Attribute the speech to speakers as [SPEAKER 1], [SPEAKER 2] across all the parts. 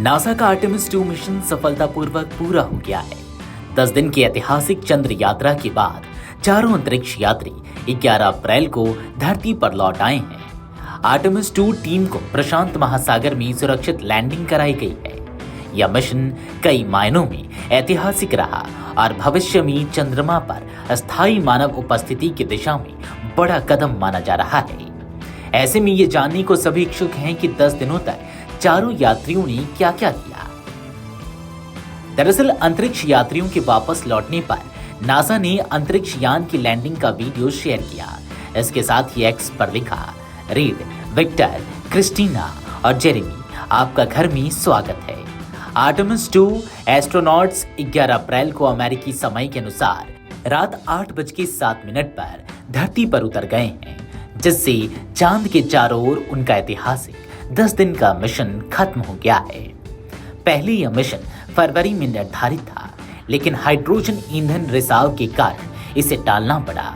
[SPEAKER 1] NASA का Artemis 2 mission सफलतापूर्वक पूरा हो गया है। 10 दिन की ऐतिहासिक चंद्र यात्रा के बाद चारों अंतरिक्ष यात्री 11 अप्रैल को धरती पर लौट आए हैं। आर्टेमिस 2 टीम को प्रशांत महासागर में सुरक्षित लैंडिंग कराई गई है। यह मिशन कई मायनों में ऐतिहासिक रहा और भविष्य में चंद्रमा पर अस्थायी मानव उपस्थिति की दिशा में बड़ा कदम माना जा रहा है। ऐसे में ये जानने को सभी इच्छुक हैं कि 10 दिनों तक चारों यात्रियों ने क्या क्या किया। दरअसल अंतरिक्ष यात्रियों के वापस लौटने पर नासा ने अंतरिक्ष यान की लैंडिंग का वीडियो शेयर किया। इसके साथ ही एक्स पर लिखा, रीड, विक्टर, क्रिस्टीना और जेरेमी, आपका घर में स्वागत है। आर्टेमिस 2 एस्ट्रोनॉट्स 11 अप्रैल को अमेरिकी समय के अनुसार रात 8:07 पर धरती पर उतर गए हैं, जिससे चांद के चारों ओर उनका ऐतिहासिक 10 दिन का मिशन खत्म हो गया है। पहले यह मिशन फरवरी में निर्धारित था, लेकिन हाइड्रोजन ईंधन रिसाव के कारण इसे टालना पड़ा।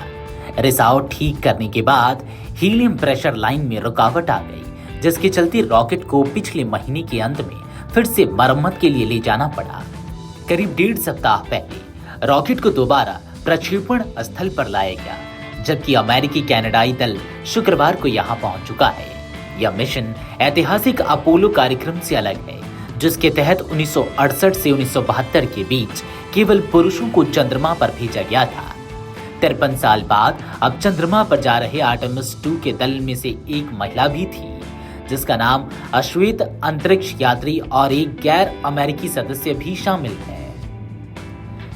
[SPEAKER 1] रिसाव ठीक करने के बाद हीलियम प्रेशर लाइन में रुकावट आ गई, जिसके चलते रॉकेट को पिछले महीने के अंत में फिर से मरम्मत के लिए ले जाना पड़ा। करीब 1.5 सप्ताह पहले रॉकेट को दोबारा प्रक्षेपण स्थल पर लाया गया, जबकि अमेरिकी कनाडाई दल शुक्रवार को यहां पहुंच चुका है। यह मिशन ऐतिहासिक अपोलो कार्यक्रम से अलग है, जिसके तहत 1968 से 1972 के बीच केवल पुरुषों को चंद्रमा पर भेजा गया था। 53 साल बाद अब चंद्रमा पर जा रहे आर्टेमिस 2 के दल में से एक महिला भी थी, जिसका नाम अश्वेत अंतरिक्ष यात्री और एक गैर अमेरिकी सदस्य भी शामिल है।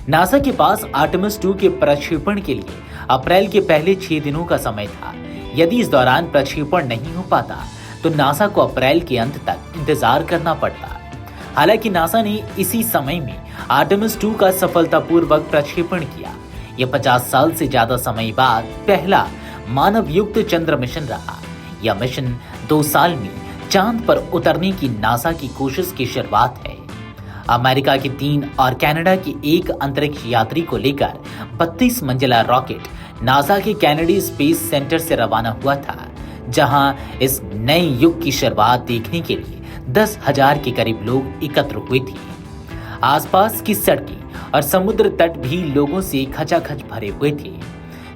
[SPEAKER 1] नासा के पास आर्टेमिस 2 के प्रक्षेपण के लिए अप्रैल के पहले 6 दिनों का समय था। यदि इस दौरान प्रक्षेपण नहीं हो पाता तो नासा को अप्रैल के अंत तक इंतजार करना पड़ता। हालांकि नासा ने इसी समय में आर्टेमिस 2 का सफलतापूर्वक प्रक्षेपण किया। यह 50 साल से ज्यादा समय बाद पहला मानव युक्त चंद्र मिशन रहा। यह मिशन 2 साल में चांद पर उतरने की नासा की कोशिश की शुरुआत है। अमेरिका के 3 और कनाडा के 1 अंतरिक्ष यात्री को लेकर 32 मंजिला रॉकेट नासा के कैनेडी स्पेस सेंटर से रवाना हुआ था, जहां इस नए युग की शुरुआत देखने के लिए 10,000 के करीब लोग एकत्र हुए थे। आसपास की सड़कें और समुद्र तट भी लोगों से खचाखच भरे हुए थे,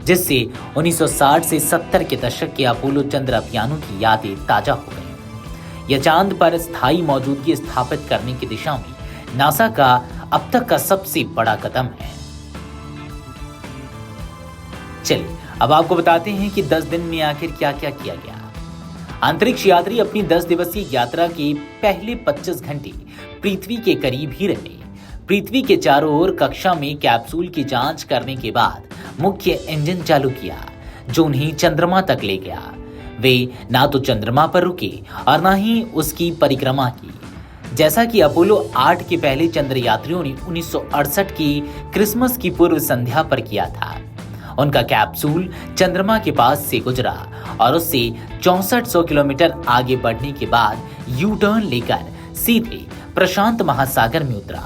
[SPEAKER 1] जिससे 1960 से 70 के दशक के अपोलो चंद्र अभियानों की यादें ताजा हो गई। यह चांद पर स्थायी मौजूदगी स्थापित करने की दिशा में नासा का अब तक का सबसे बड़ा कदम है। चलिए अब आपको बताते हैं कि 10 दिन में आखिर क्या क्या किया गया। अंतरिक्ष यात्री अपनी 10 दिवसीय यात्रा के पहले 25 घंटे पृथ्वी के करीब ही रहे। पृथ्वी के चारों ओर कक्षा में कैप्सूल की जांच करने के बाद मुख्य इंजन चालू किया, जो उन्हें चंद्रमा तक ले गया। वे ना तो चंद्रमा पर रुके और ना ही उसकी परिक्रमा की, जैसा कि अपोलो 8 के पहले चंद्र यात्रियों ने 1968 की क्रिसमस की पूर्व संध्या पर किया था। उनका कैप्सूल चंद्रमा के पास से गुजरा और उससे 6400 किलोमीटर आगे बढ़ने के बाद यू टर्न लेकर सीधे प्रशांत महासागर में उतरा।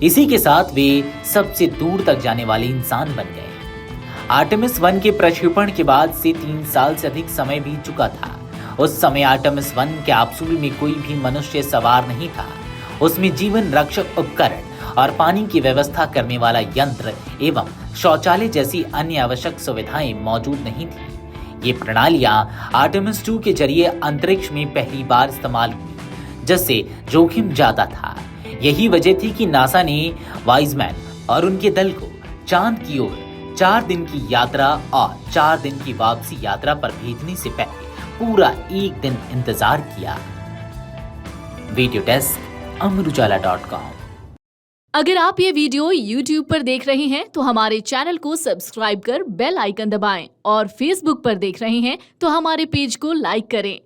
[SPEAKER 1] इसी के साथ वे सबसे दूर तक जाने वाले इंसान बन गए। आर्टेमिस 1 के प्रक्षेपण के बाद से 3 साल से अधिक समय बीत चुका था। उस समय आर्टेमिस 1 कैप्सूल में कोई भी मनुष्य सवार नहीं था। उसमें जीवन रक्षक उपकरण और पानी की व्यवस्था करने वाला यंत्र एवं शौचालय जैसी अन्य आवश्यक सुविधाएं मौजूद नहीं थी। ये प्रणालियां आर्टेमिस 2 के जरिए अंतरिक्ष में पहली बार इस्तेमाल हुई, जिससे जोखिम ज्यादा था। यही वजह थी कि नासा ने वाइजमैन और उनके दल को चांद की ओर 4 दिन की यात्रा और 4 दिन की वापसी यात्रा पर भेजने से पहले पूरा 1 दिन इंतजार किया। Video desk Amar Ujala dot com.
[SPEAKER 2] अगर आप ये वीडियो YouTube पर देख रहे हैं तो हमारे चैनल को सब्सक्राइब कर बेल आइकन दबाएं और Facebook पर देख रहे हैं तो हमारे पेज को लाइक करें।